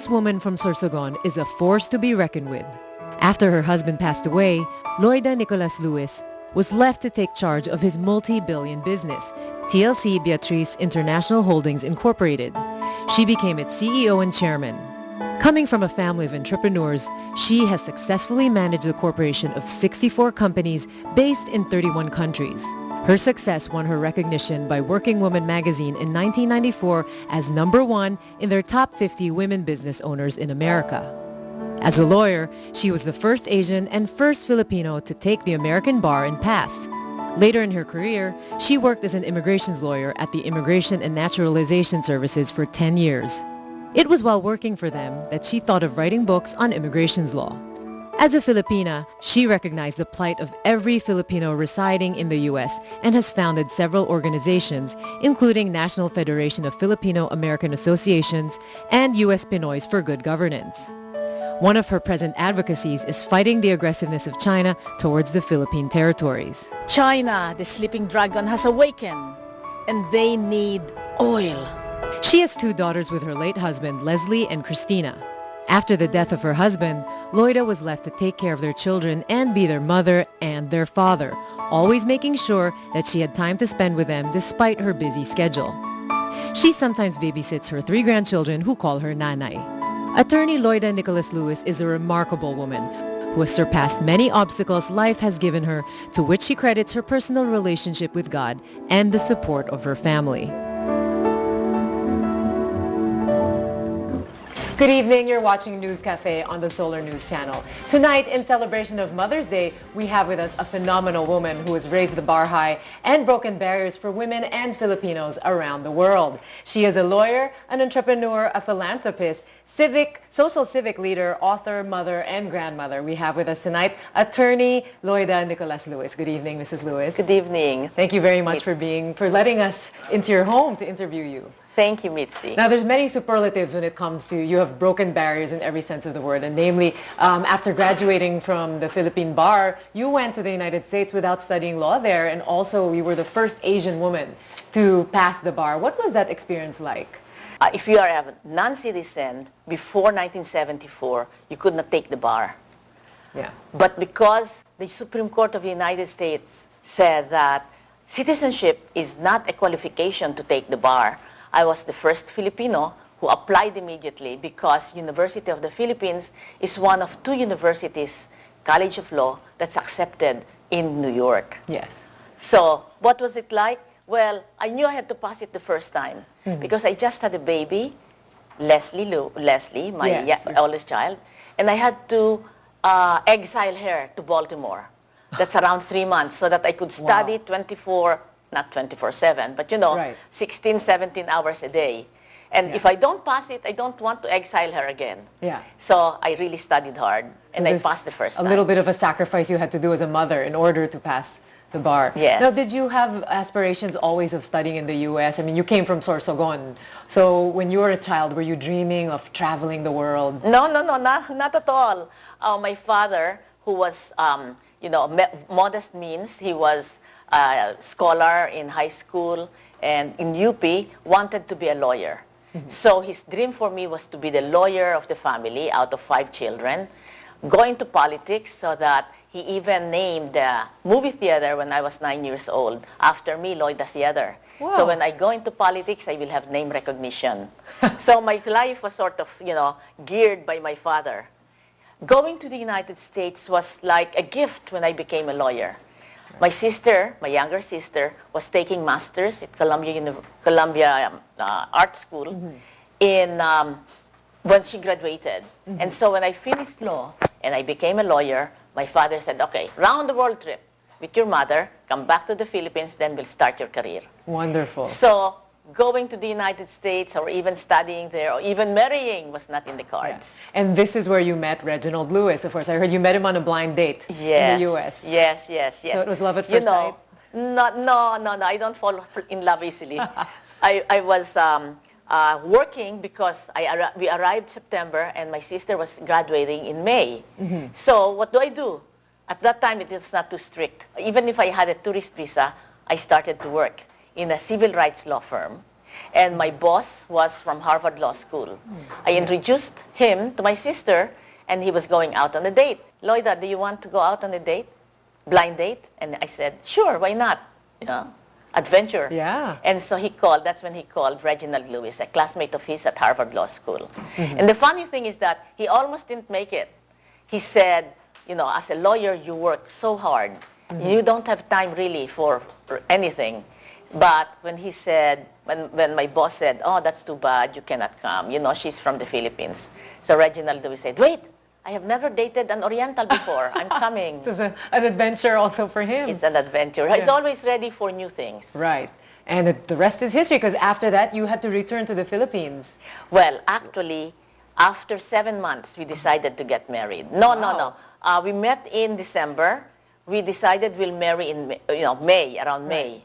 This woman from Sorsogon is a force to be reckoned with. After her husband passed away, Loida Nicolas Lewis was left to take charge of his multi-billion business, TLC Beatrice International Holdings Incorporated. She became its CEO and chairman. Coming from a family of entrepreneurs, she has successfully managed the corporation of 64 companies based in 31 countries. Her success won her recognition by Working Woman magazine in 1994 as #1 in their top 50 women business owners in America. As a lawyer, she was the first Asian and first Filipino to take the American bar and pass. Later in her career, she worked as an immigrations lawyer at the Immigration and Naturalization Services for 10 years. It was while working for them that she thought of writing books on immigrations law. As a Filipina, she recognized the plight of every Filipino residing in the U.S. and has founded several organizations, including National Federation of Filipino American Associations and U.S. Pinoys for Good Governance. One of her present advocacies is fighting the aggressiveness of China towards the Philippine territories. China, the sleeping dragon, has awakened, and they need oil. She has 2 daughters with her late husband, Leslie and Christina. After the death of her husband, Loida was left to take care of their children and be their mother and their father, always making sure that she had time to spend with them despite her busy schedule. She sometimes babysits her 3 grandchildren who call her Nanay. Attorney Loida Nicolas Lewis is a remarkable woman who has surpassed many obstacles life has given her, to which she credits her personal relationship with God and the support of her family. Good evening, you're watching News Cafe on the Solar News Channel. Tonight, in celebration of Mother's Day, we have with us a phenomenal woman who has raised the bar high and broken barriers for women and Filipinos around the world. She is a lawyer, an entrepreneur, a philanthropist, social civic leader, author, mother, and grandmother. We have with us tonight attorney Loida Nicolas Lewis. Good evening, Mrs. Lewis. Good evening. Thank you very much for letting us into your home to interview you. Thank you, Mitzi. Now, there's many superlatives when it comes to you have broken barriers in every sense of the word, and namely, after graduating from the Philippine bar, you went to the United States without studying law there, and also you were the first Asian woman to pass the bar. What was that experience like? If you are a non-citizen before 1974, you could not take the bar. Yeah. But because the Supreme Court of the United States said that citizenship is not a qualification to take the bar, I was the first Filipino who applied immediately, because University of the Philippines is one of 2 universities, College of Law, that's accepted in New York. Yes. So what was it like? Well, I knew I had to pass it the first time because I just had a baby, Leslie, my oldest child, and I had to exile her to Baltimore. That's around 3 months, so that I could study not 24/7, but 16, 17 hours a day. And if I don't pass it, I don't want to exile her again. Yeah. So I really studied hard, and I passed the first time. A little bit of a sacrifice you had to do as a mother in order to pass the bar. Yes. Now, did you have aspirations always of studying in the U.S.? I mean, you came from Sorsogon. So when you were a child, were you dreaming of traveling the world? No, not at all. My father, who was, modest means, he was a scholar in high school and in UP, wanted to be a lawyer. So his dream for me was to be the lawyer of the family out of 5 children, going to politics, so that he even named the movie theater when I was 9 years old after me, Loida Theater. Wow. So when I go into politics, I will have name recognition. So my life was sort of, geared by my father. Going to the United States was like a gift when I became a lawyer. My sister, my younger sister, was taking masters at Columbia Art School when she graduated. And so when I finished law and I became a lawyer, my father said, okay, round the world trip with your mother, come back to the Philippines, then we'll start your career. Wonderful. So going to the United States or even studying there or even marrying was not in the cards. Yeah. And this is where you met Reginald Lewis, of course. I heard you met him on a blind date in the U.S. Yes. So it was love at first sight? No. I don't fall in love easily. I was working because we arrived September and my sister was graduating in May. So what do? At that time, it was not too strict. Even if I had a tourist visa, I started to work in a civil rights law firm. And my boss was from Harvard Law School. I introduced him to my sister, and he was going out on a date. Loida, do you want to go out on a date? Blind date? And I said, sure, why not? You know, adventure. Yeah. And so he called, that's when he called Reginald Lewis, a classmate of his at Harvard Law School. And the funny thing is that he almost didn't make it. He said, you know, as a lawyer, you work so hard. You don't have time really for anything. But when he said, when my boss said, oh, that's too bad, you cannot come. You know, she's from the Philippines. So Reginald Lewis said, wait, I have never dated an Oriental before. I'm coming. It was an adventure also for him. It's an adventure. He's always ready for new things. Right. And the rest is history, because after that, you had to return to the Philippines. Well, actually, after 7 months, we decided to get married. No. We met in December. We decided we'll marry in May, around May.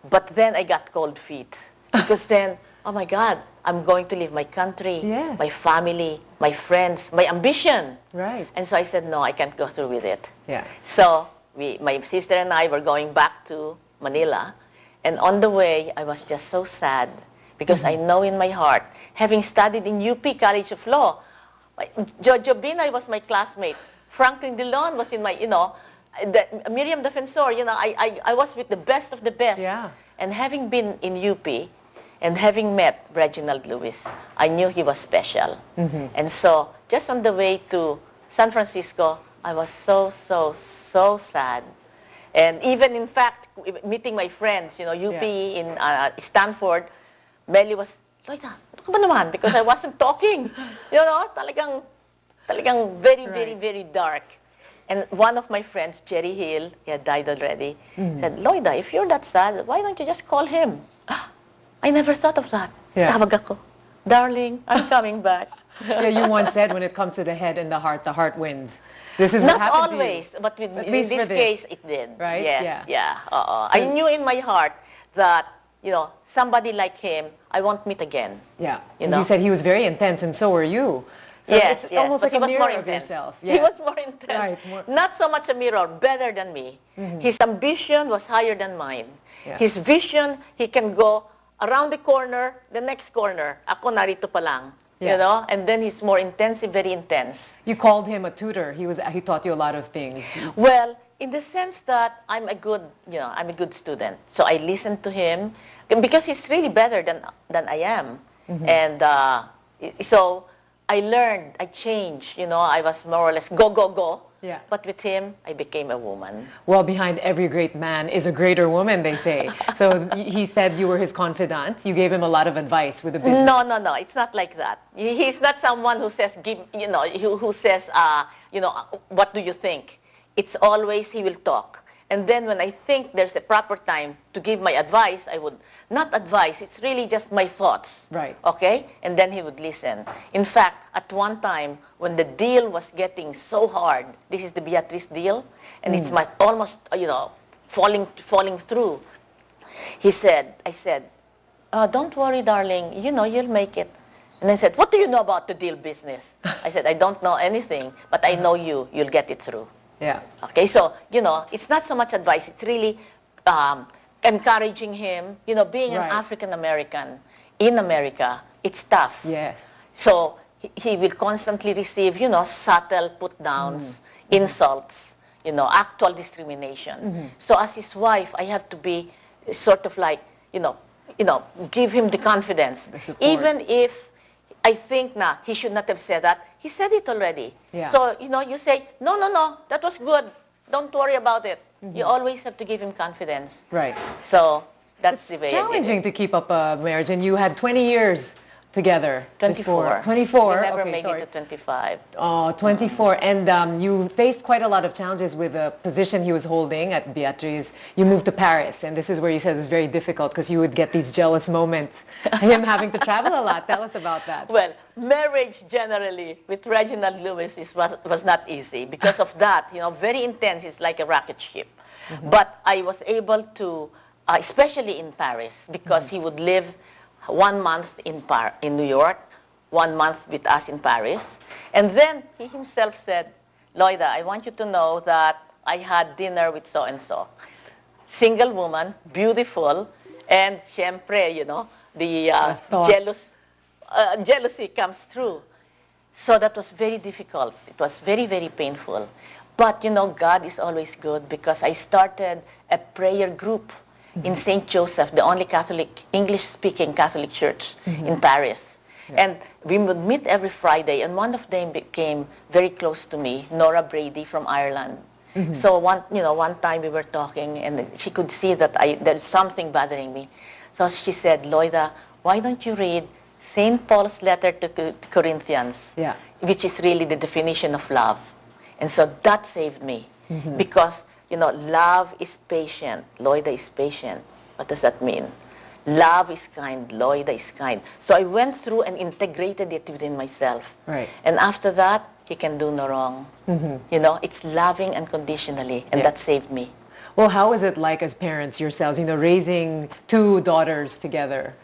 But then I got cold feet. Because then, oh my God, I'm going to leave my country, my family, my friends, my ambition. Right. And so I said, no, I can't go through with it. Yeah. So my sister and I were going back to Manila. And on the way, I was just so sad. Because I know in my heart, having studied in UP College of Law, Jojo Binay was my classmate. Franklin Dillon was in my, Miriam Defensor, I was with the best of the best. Yeah. And having been in UP and having met Reginald Lewis, I knew he was special. And so just on the way to San Francisco, I was so sad. And even in fact, meeting my friends, UP in Stanford, Melly was, Loida, ano ka ba naman? Because I wasn't talking. Talagang very dark. And one of my friends, Jerry Hill, he had died already, said, Loida, if you're that sad, why don't you just call him? I never thought of that. Yeah. Tawag ako, darling, I'm coming back. Yeah, you once said when it comes to the head and the heart wins. This is what Not happened always, to you. but in least this for this. case, it did. Right? Yes, Yeah. I knew in my heart that, somebody like him, I won't meet again. Yeah. You As know? you said, he was very intense, and so were you. So Yes, it's almost but like he a was mirror more of intense. yourself. He was more intense. Right, Not so much a mirror, better than me. His ambition was higher than mine. Yeah. His vision, he can go around the corner, the next corner. Ako narito pa lang. Yeah. And then he's more intensive, very intense. You called him a tutor. He taught you a lot of things. Well, in the sense that I'm a good student. So I listened to him because he's really better than I am. And so I learned, I changed, I was more or less go. Yeah. But with him, I became a woman. Well, behind every great man is a greater woman, they say. So he said you were his confidant. You gave him a lot of advice with the business. No. It's not like that. He's not someone who says, who says, what do you think? It's always he will talk. And then when I think there's a proper time to give my advice, I would, not advice, it's really just my thoughts. Right. Okay? And then he would listen. In fact, at one time, when the deal was getting so hard, this is the Beatrice deal, and it's almost, falling through. I said, don't worry, darling, you'll make it. And I said, what do you know about the deal business? I said, I don't know anything, but I know you'll get it through. Yeah. Okay, so, it's not so much advice. It's really encouraging him. Being an African American in America, it's tough. Yes. So he will constantly receive, subtle put-downs, insults, actual discrimination. So as his wife, I have to be sort of like, give him the confidence. The support. Even if I think he should not have said that. He said it already. Yeah. So, you say, no, that was good. Don't worry about it. You always have to give him confidence. Right. So that's the way It's I did challenging it. to keep up a marriage, and you had 20 years together. 24. Before. 24. We never Okay, made sorry. it to 25. Oh, 24. And you faced quite a lot of challenges with the position he was holding at Beatrice. You moved to Paris, and this is where you said it was very difficult because you would get these jealous moments, him having to travel a lot. Tell us about that. Well, marriage generally with Reginald Lewis was not easy because of that. Very intense. It's like a rocket ship. But I was able to, especially in Paris, because he would live 1 month in New York, 1 month with us in Paris. And then he himself said, Loida, I want you to know that I had dinner with so-and-so. Single woman, beautiful, and syempre, the thoughts. jealousy comes through. So that was very difficult. It was very, very painful. But, you know, God is always good because I started a prayer group in St. Joseph, the only Catholic, English-speaking Catholic church in Paris. Yeah. And we would meet every Friday, and one of them became very close to me, Nora Brady from Ireland. So one time we were talking, and she could see that there's something bothering me. So she said, Loida, why don't you read St. Paul's letter to Corinthians, Yeah. which is really the definition of love. And so that saved me because, you know, love is patient. Loida is patient. What does that mean? Love is kind. Loida is kind. So I went through and integrated it within myself. Right. And after that, you can do no wrong. You know, it's loving unconditionally, and Yeah. that saved me. Well, how is it like as parents yourselves, you know, raising two daughters together,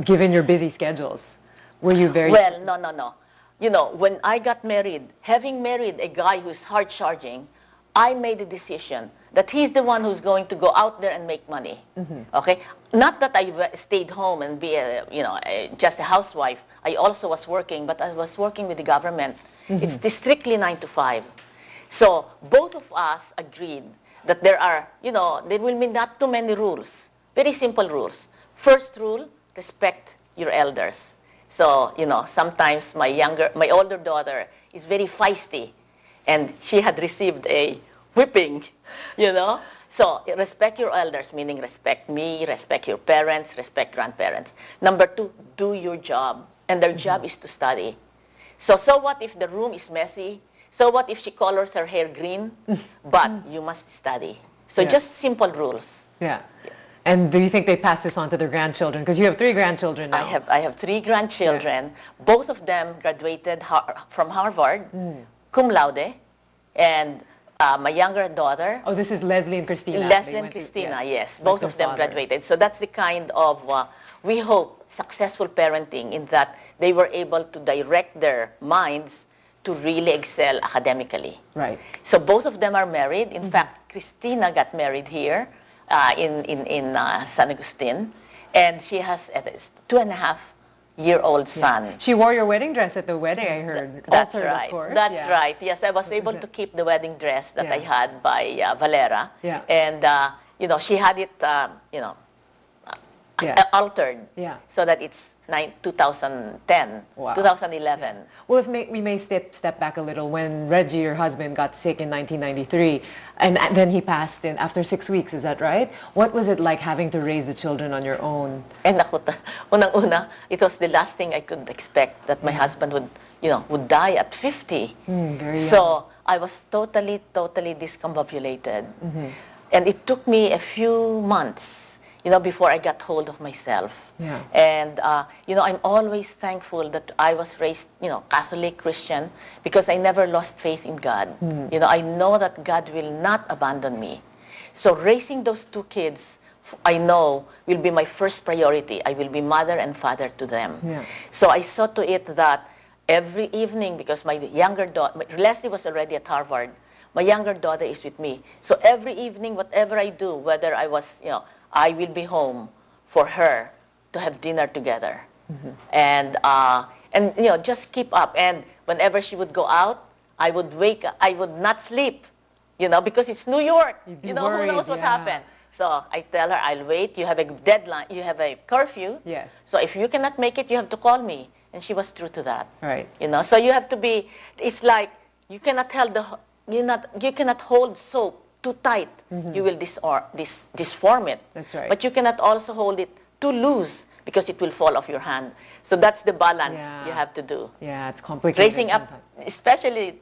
given your busy schedules? Were you very... Well, no. You know, when I got married, having married a guy who's hard-charging, I made a decision that he's the one who's going to go out there and make money. Okay? Not that I stayed home and be just a housewife. I also was working, but I was working with the government. It's strictly 9 to 5. So both of us agreed that there will be not too many rules. Very simple rules. First rule, respect your elders. So, you know, sometimes my older daughter is very feisty, and she had received a whipping, you know. So respect your elders, meaning respect me, respect your parents, respect grandparents. Number 2, do your job, and their job is to study. So what if the room is messy? So what if she colors her hair green? But you must study. So Yeah. just simple rules. Yeah. And do you think they pass this on to their grandchildren? Because you have 3 grandchildren now. I have 3 grandchildren. Both of them graduated from Harvard, cum laude, and my younger daughter, Oh, this is Leslie and Christina. They Leslie and went to- Christina, yes. like Both their of them father. graduated. So that's the kind of, we hope, successful parenting in that they were able to direct their minds to really excel academically. Right. So both of them are married. In fact, Christina got married here in San Agustin, and she has a 2.5-year-old son. She wore your wedding dress at the wedding, I heard. That's Altered, right. Of course. That's Yeah. right. Yes, I was able to keep the wedding dress that I Yeah. had by Valera. Yeah. And, you know, she had it, Yeah. altered. Yeah. So that it's 2010, Wow. 2011. Well, we may step back a little. When Reggie, your husband, got sick in 1993, and then he passed in after 6 weeks, is that right? What was it like having to raise the children on your own? And unang-una, it was the last thing I could expect that my husband would die at 50. Very young. So I was totally discombobulated. And it took me a few months, before I got hold of myself. Yeah. And, I'm always thankful that I was raised, Catholic, Christian, because I never lost faith in God. I know that God will not abandon me. So raising those 2 kids, I know, will be my first priority. I will be mother and father to them. Yeah. So I saw to it that every evening, because my younger daughter, Leslie was already at Harvard, my younger daughter is with me. So every evening, whatever I do, whether I was, I will be home for her to have dinner together. And just keep up. And whenever she would go out, I would not sleep, because it's New York. You'd be Who worried, knows what yeah. happened. So I tell her, I'll wait. You have a deadline. You have a curfew. Yes. So if you cannot make it, you have to call me. And she was true to that. Right. So you have to be, it's like you cannot hold soap too tight. You will disform it. That's right. But you cannot also hold it too loose because it will fall off your hand. So that's the balance Yeah. you have to do. Yeah, it's complicated. Raising up, sometimes. especially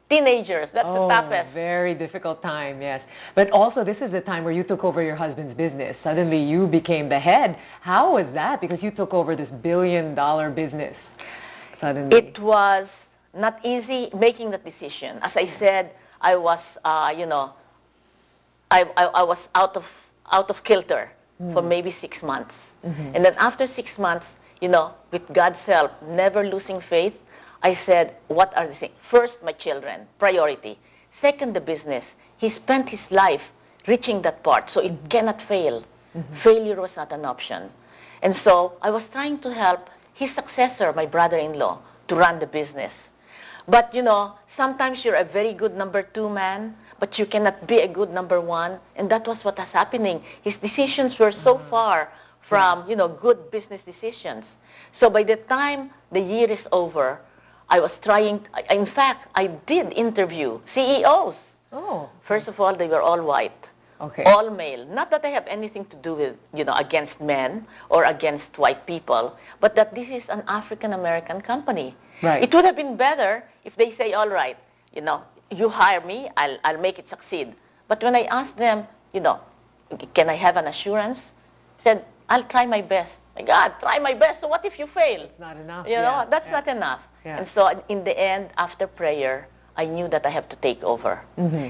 teenagers, that's the toughest. Very difficult time, yes. But also, this is the time where you took over your husband's business. Suddenly, you became the head. How was that? Because you took over this billion-dollar business suddenly. It was not easy making that decision. As I said, I was, I was out of kilter for maybe 6 months. And then after 6 months, with God's help, never losing faith, I said, what are the things? First, my children, priority. Second, the business. He spent his life reaching that part, so it cannot fail. Failure was not an option. And so I was trying to help his successor, my brother-in-law, to run the business. But, you know, sometimes you're a very good number two man, but you cannot be a good number one. And that was what was happening. His decisions were so far from, you know, good business decisions. So by the time the year is over, I was trying, in fact, I did interview CEOs. Oh. First of all, they were all white. Okay. All male. Not that I have anything to do with, you know, against men or against white people, but that this is an African-American company. Right. It would have been better if they say, all right, you know, you hire me, I'll make it succeed. But when I asked them, you know, can I have an assurance? Said, I'll try my best. My God, try my best. So what if you fail? It's not enough. You know, that's not enough. Yeah. And so in the end, after prayer, I knew that I have to take over.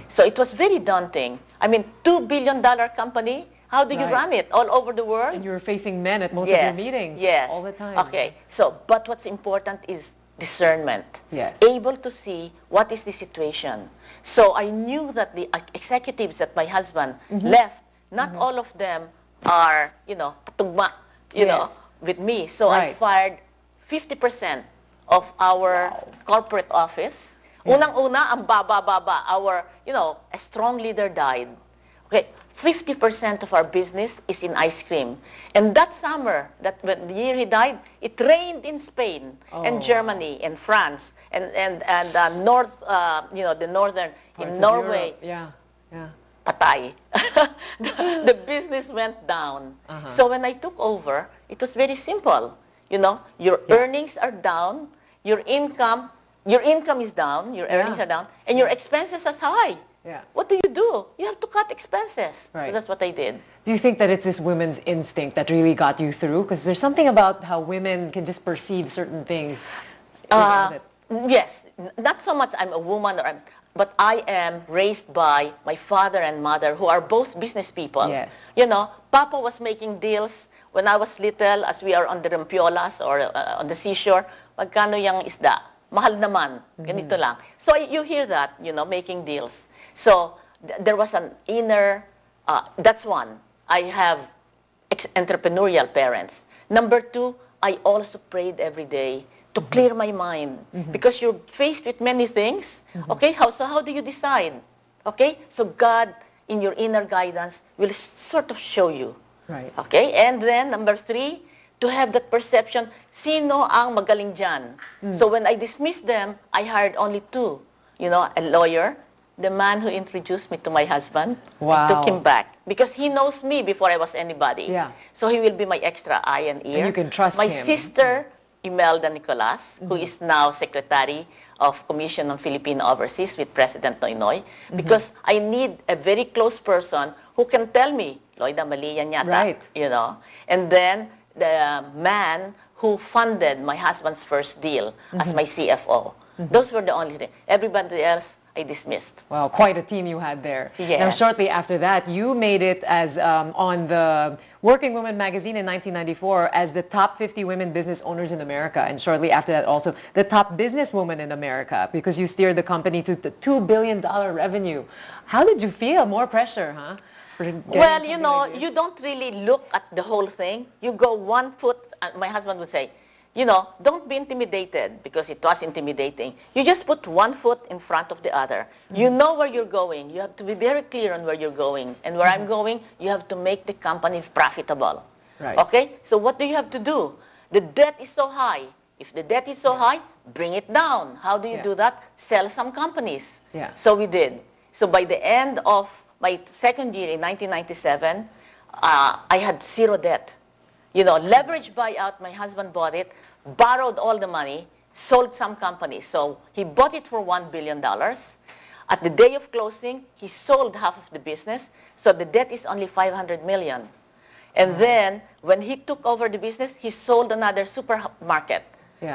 So it was very daunting. I mean, $2 billion company, how do you Right. run it all over the world? And you were facing men at most of your meetings. Yes. All the time. Okay. So, but what's important is discernment. Yes. Able to see what is the situation. So I knew that the executives that my husband left, not all of them are, you know, katugma, you know, with me. So I Right. fired 50% of our corporate office. Unang-una, ang baba-baba. Our, you know, a strong leader died. Okay, 50% of our business is in ice cream. And that summer, that when the year he died, it rained in Spain and Germany and France and north, you know, the northern, Parts in of Norway. Europe. Yeah. Patay. The business went down. So when I took over, it was very simple. You know, your earnings are down, your income is down, your earnings are down, and your expenses are high. Yeah. What do? You have to cut expenses. Right. So that's what I did. Do you think that it's this women's instinct that really got you through? Because there's something about how women can just perceive certain things. Yes, not so much I'm a woman, but I am raised by my father and mother, who are both business people. Yes. You know, Papa was making deals when I was little, as we are on the Rampiolas or on the seashore. Magkano yung isda? Mahal naman. Ganito lang. So you hear that, you know, making deals. So there was an inner, that's one. I have entrepreneurial parents. Number two, I also prayed every day to clear my mind, because you're faced with many things. Okay, so how do you decide? Okay, so God in your inner guidance will sort of show you. Right. Okay, and then number three, to have that perception, sino ang magaling dyan? So when I dismissed them, I hired only two. You know, a lawyer, the man who introduced me to my husband. Wow. I took him back because he knows me before I was anybody. Yeah. So he will be my extra eye and ear. And you can trust my him. sister, Imelda Nicolas, who is now Secretary of Commission on Philippine Overseas with President Noynoy, because I need a very close person who can tell me, Loida, mali yan yata. Right. You know. And then the man who funded my husband's first deal as my CFO. Those were the only things. Everybody else, I dismissed. Wow, quite a team you had there. Yes. Now, shortly after that, you made it as on the Working Woman magazine in 1994 as the top 50 women business owners in America. And shortly after that, also the top businesswoman in America, because you steered the company to the $2 billion revenue. How did you feel? More pressure, huh? Well, you know, you don't really look at the whole thing. You go 1 foot, my husband would say, you know, don't be intimidated, because it was intimidating. You just put 1 foot in front of the other. You know where you're going. You have to be very clear on where you're going. And where I'm going, you have to make the company profitable. Right. Okay? So what do you have to do? The debt is so high. If the debt is so high, bring it down. How do you do that? Sell some companies. Yeah. So we did. So by the end of my second year in 1997, I had zero debt. You know, leverage buyout, my husband bought it, borrowed all the money, sold some companies. So he bought it for $1 billion. At the day of closing, he sold half of the business. So the debt is only $500 million. And then when he took over the business, he sold another supermarket,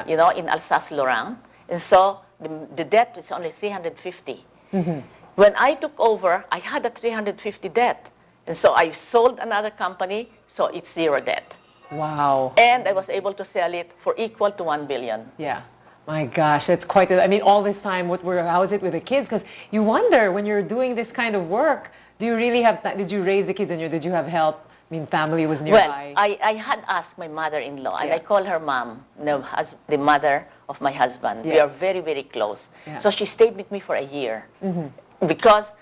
you know, in Alsace-Lorraine. And so the debt is only $350. When I took over, I had a $350 debt. And so I sold another company, so it's zero debt. Wow. And I was able to sell it for equal to $1 billion. Yeah. My gosh, that's quite I mean, all this time, how is it with the kids? Because you wonder when you're doing this kind of work, do you really have, did you raise the kids and did you have help mean, family was Well, nearby. I had asked my mother-in-law, and Yeah. I call her mom, the mother of my husband. We are Yes. very, very close. Yeah. So she stayed with me for a year. Because,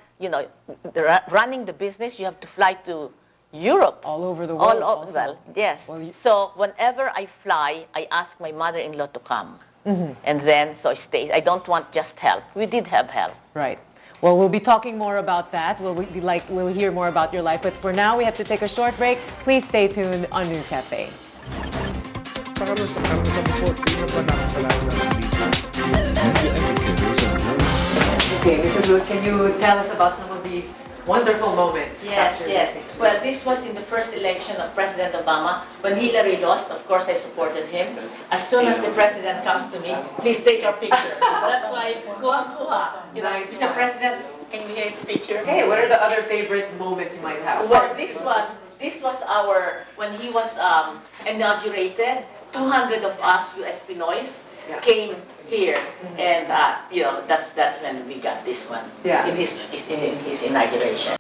running the business, you have to fly to Europe. All over the world also. Well, yes. Well, So whenever I fly, I ask my mother-in-law to come. And then, so I stay. I don't want just help. We did have help. Right. Well, we'll be talking more about that. We'll hear more about your life. But for now, we have to take a short break. Please stay tuned on News Cafe. Sa karusa po, tingnan po namin sa lahat ng video. Okay, Mrs. Lewis, can you tell us about some of these wonderful moments? Yes, yes. Well, this was in the first election of President Obama. When Hillary lost, of course, I supported him. As soon as the president comes to me, please take our picture. That's why, kuha. Mr. President, can we get a picture? Hey, what are the other favorite moments you might have? Well, this was our, when he was inaugurated, 200 of us U.S. Pinoys came here, and that's when we got this one. Yeah. In his inauguration.